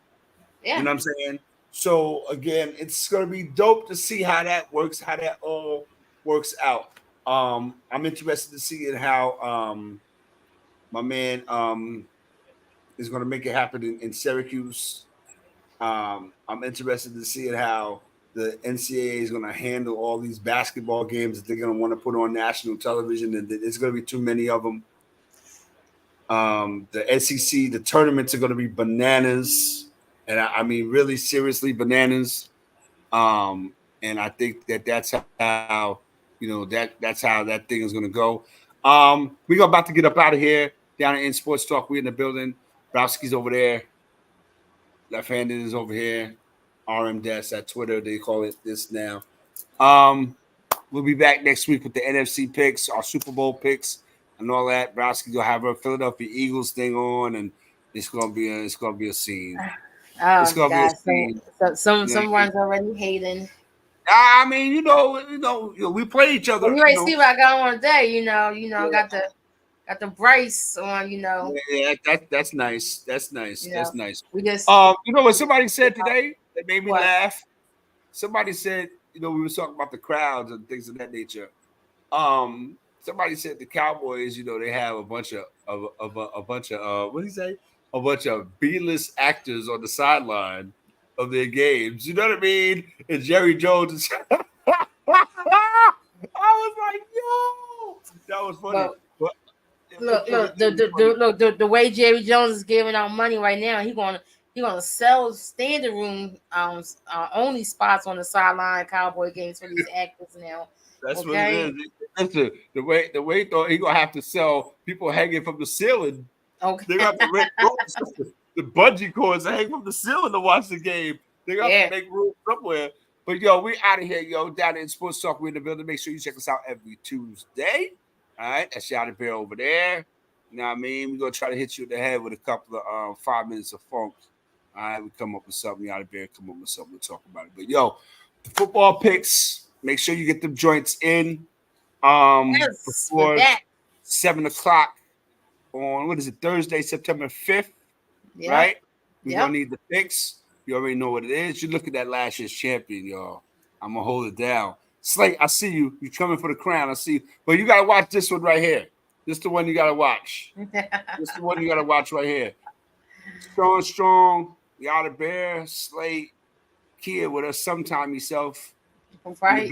Yeah. You know what I'm saying? So again, it's going to be dope to see how that works, how that all works out. I'm interested to see it how my man is going to make it happen in Syracuse. I'm interested to see it how the NCAA is going to handle all these basketball games that they're going to want to put on national television, and there's going to be too many of them. The SEC, the tournaments are going to be bananas, and I mean really seriously bananas. And I think that's how that's how that thing is going to go. We're about to get up out of here down in Sports Talk. We're in the building. Browski's over there. Lefthandid is over here. RM Desk at Twitter. They call it this now. We'll be back next week with the NFC picks, our Super Bowl picks, and all that. Browski will have her Philadelphia Eagles thing on, and it's gonna be a scene. Oh, it's gonna God. be a scene. Someone's already hating. I mean, we play each other. Well, you ain't see what I got on today. Got the Bryce on. Yeah, that's nice. That's nice. That's nice. We just. What somebody said today that made me laugh. Somebody said, we were talking about the crowds and things of that nature. Somebody said the Cowboys, they have a bunch of what did he say? A bunch of B-list actors on the sideline of their games. You know what I mean? And Jerry Jones is I was like, yo, that was funny. Look, the way Jerry Jones is giving out money right now, he gonna sell standing room only spots on the sideline Cowboy games for these actors now. That's what it is. Listen, the way he gonna have to sell people hanging from the ceiling. Okay. They got the bungee cords that hang from the ceiling to watch the game. They got to make room somewhere. But we out of here, down in Sports Talk. We're in the building. Make sure you check us out every Tuesday. All right, that's Yadabear over there. You know what I mean? We're gonna try to hit you in the head with a couple of 5 minutes of funk. All right, we come up with something. Yadabear come up with something to talk about it. But the football picks. Make sure you get them joints in. Before 7:00 on what is it? Thursday, September 5th. Yep. Right? We're gonna need the picks. You already know what it is. You look at that last year's champion, y'all. I'm gonna hold it down. Slate, I see you. You're coming for the crown. I see you. But you gotta watch this one right here. This is the one you gotta watch. This is the one you gotta watch right here. Strong, Yadabear, Slate, Kia with us sometime yourself. Right.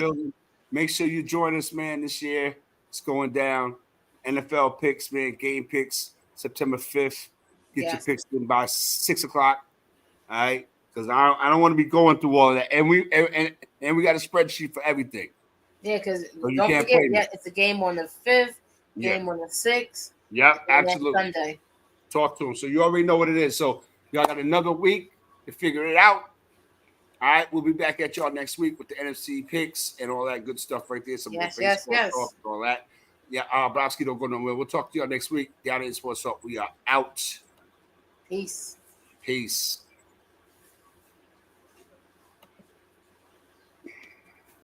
Make sure you join us, man, this year. It's going down. NFL picks, man, game picks, September 5th. Get your picks in by 6:00. All right. Because I don't want to be going through all of that. And we got a spreadsheet for everything. Yeah, because don't forget, it's a game on the 5th, game on the 6th. Yep, absolutely. Sunday. Talk to them. So you already know what it is. So y'all got another week to figure it out. All right, we'll be back at y'all next week with the NFC picks and all that good stuff right there. Some more baseball talk and all that. Yeah, Browski don't go nowhere. We'll talk to y'all next week. Down in Sports Talk. We are out. Peace. Peace.